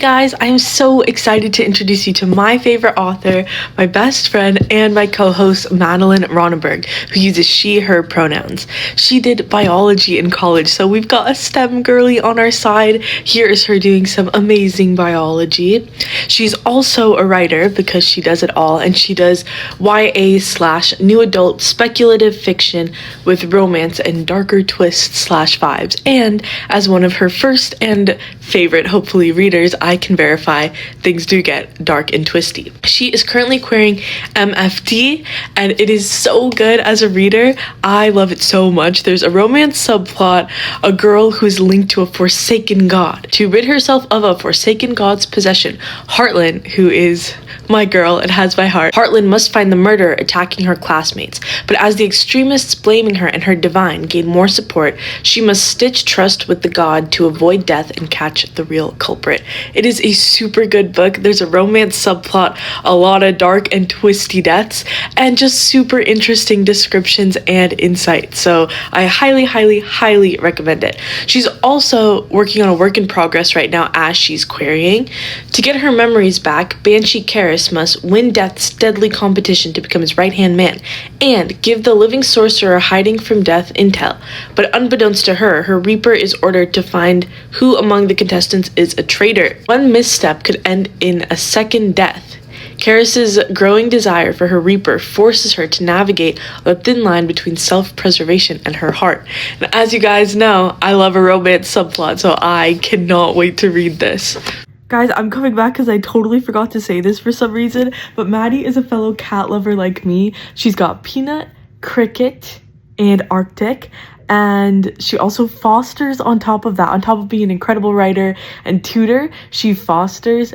guys, I am so excited to introduce you to my favorite author, my best friend, and my co-host Madeline Ronenberg, who uses she, her pronouns. She did biology in college, so we've got a STEM girly on our side. Here is her doing some amazing biology. She's also a writer because she does it all, and she does YA/new adult speculative fiction with romance and darker twists/vibes. And as one of her first and favorite, hopefully, readers, I can verify things do get dark and twisty. She is currently querying MFT, and it is so good as a reader. I love it so much. There's a romance subplot, a girl who is linked to a forsaken god. To rid herself of a forsaken god's possession, Heartland, who is my girl and has my heart, Heartland must find the murderer attacking her classmates. But as the extremists blaming her and her divine gain more support, she must stitch trust with the god to avoid death and catch the real culprit. It is a super good book. There's a romance subplot, a lot of dark and twisty deaths, and just super interesting descriptions and insight. So I highly recommend it. She's also working on a work in progress right now as she's querying. To get her memories back, Banshee Karis must win Death's deadly competition to become his right-hand man and give the living sorcerer hiding from Death intel. But unbeknownst to her, her Reaper is ordered to find who among the contestants is a traitor. One misstep could end in a second death. Karis's growing desire for her Reaper forces her to navigate a thin line between self-preservation and her heart. And as you guys know, I love a romance subplot, so I cannot wait to read this. Guys, I'm coming back because I totally forgot to say this for some reason, but Maddie is a fellow cat lover like me. She's got Peanut, Cricket, and Arctic, and she also fosters on top of that. On top of being an incredible writer and tutor, she fosters.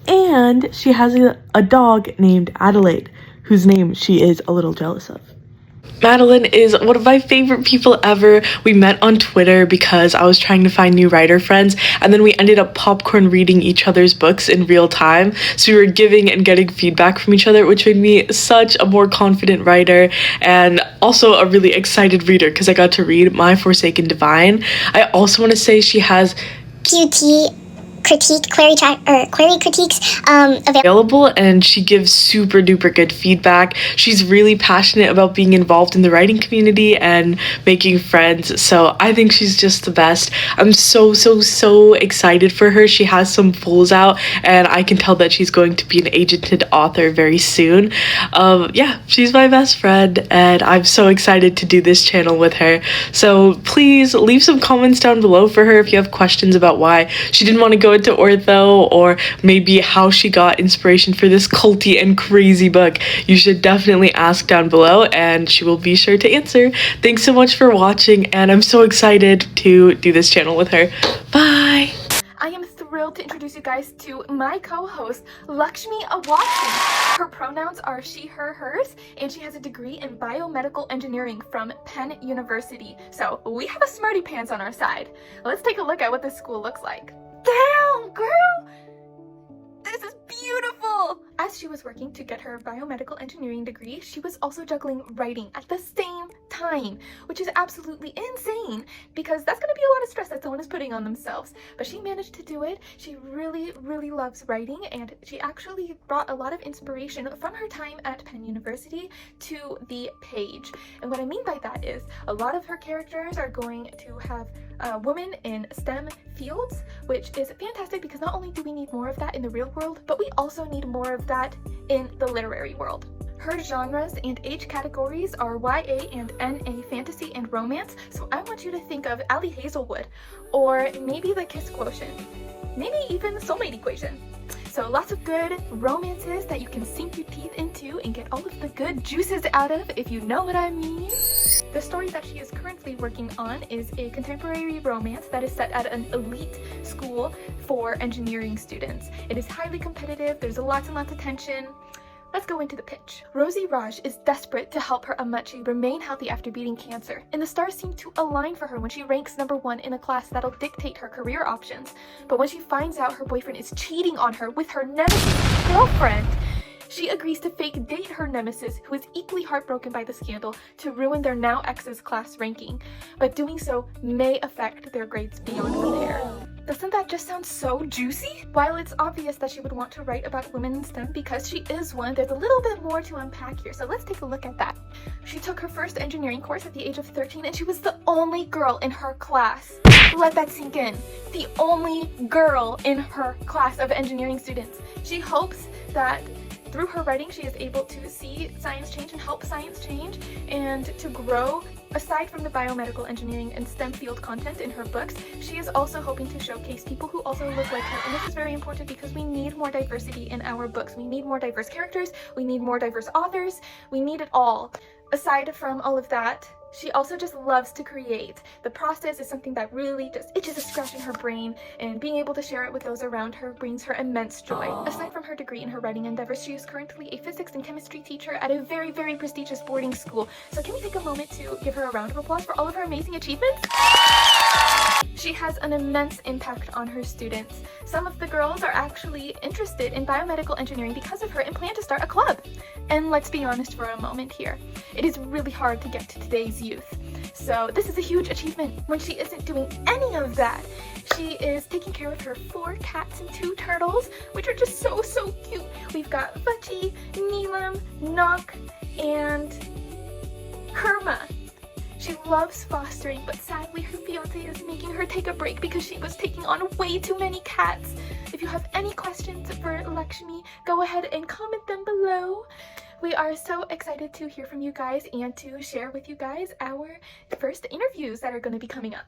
And she has a dog named Adelaide, whose name she is a little jealous of. Madeline is one of my favorite people ever. We met on Twitter because I was trying to find new writer friends, and then we ended up popcorn reading each other's books in real time. So we were giving and getting feedback from each other, which made me such a more confident writer and also a really excited reader because I got to read My Forsaken Divine. I also want to say she has QT query critiques available, and she gives super duper good feedback. She's really passionate about being involved in the writing community and making friends, so I think she's just the best. I'm so excited for her. She has some pulls out, and I can tell that she's going to be an agented author very soon. Yeah, she's my best friend, and I'm so excited to do this channel with her. So please leave some comments down below for her if you have questions about why she didn't want to go into ortho, or maybe how she got inspiration for this culty and crazy book. You should definitely ask down below, and she will be sure to answer. Thanks so much for watching, and I'm so excited to do this channel with her. Bye! I am thrilled to introduce you guys to my co-host, Lakshmi and Madeline. Her pronouns are she, her, hers, and she has a degree in biomedical engineering from Penn University. So we have a smarty pants on our side. Let's take a look at what this school looks like. Damn, girl! This is beautiful! As she was working to get her biomedical engineering degree, she was also juggling writing at the same time, which is absolutely insane because that's going to be a lot of stress that someone is putting on themselves. But she managed to do it. She really loves writing, and she actually brought a lot of inspiration from her time at Penn University to the page. And what I mean by that is a lot of her characters are going to have women in STEM fields, which is fantastic because not only do we need more of that in the real world, but we also need more of that in the literary world. Her genres and age categories are YA and NA fantasy and romance, so I want you to think of Ali Hazelwood, or maybe the Kiss Quotient, maybe even the Soulmate Equation. So lots of good romances that you can sink your teeth into and get all of the good juices out of, if you know what I mean. The story that she is currently working on is a contemporary romance that is set at an elite school for engineering students. It is highly competitive, there's lots and lots of tension. Let's go into the pitch. Rosie Raj is desperate to help her Amachi remain healthy after beating cancer, and the stars seem to align for her when she ranks #1 in a class that'll dictate her career options. But when she finds out her boyfriend is cheating on her with her nemesis girlfriend, She agrees to fake date her nemesis, who is equally heartbroken by the scandal, to ruin their now ex's class ranking, but doing so may affect their grades beyond repair. Doesn't that just sound so juicy? While it's obvious that she would want to write about women in STEM because she is one, there's a little bit more to unpack here, so let's take a look at that. She took her first engineering course at the age of 13, and she was the only girl in her class. Let that sink in. The only girl in her class of engineering students. She hopes that through her writing, she is able to see science change and help science change and to grow. Aside from the biomedical engineering and STEM field content in her books, she is also hoping to showcase people who also look like her. And this is very important because we need more diversity in our books. We need more diverse characters. We need more diverse authors. We need it all. Aside from all of that, she also just loves to create. The process is something that really just itches a scratch in her brain, and being able to share it with those around her brings her immense joy. Aside from her degree in her writing endeavors, she is currently a physics and chemistry teacher at a very, very prestigious boarding school. So can we take a moment to give her a round of applause for all of her amazing achievements? She has an immense impact on her students. Some of the girls are actually interested in biomedical engineering because of her and plan to start a club. And let's be honest for a moment here. It is really hard to get to today's youth. So this is a huge achievement when she isn't doing any of that. She is taking care of her 4 cats and 2 turtles, which are just so, so cute. We've got Vachi, Neelam, Nok, and Kerma. She loves fostering, but sadly her fiance is making her take a break because she was taking on way too many cats. If you have any questions for Lakshmi, go ahead and comment them below. We are so excited to hear from you guys and to share with you guys our first interviews that are going to be coming up.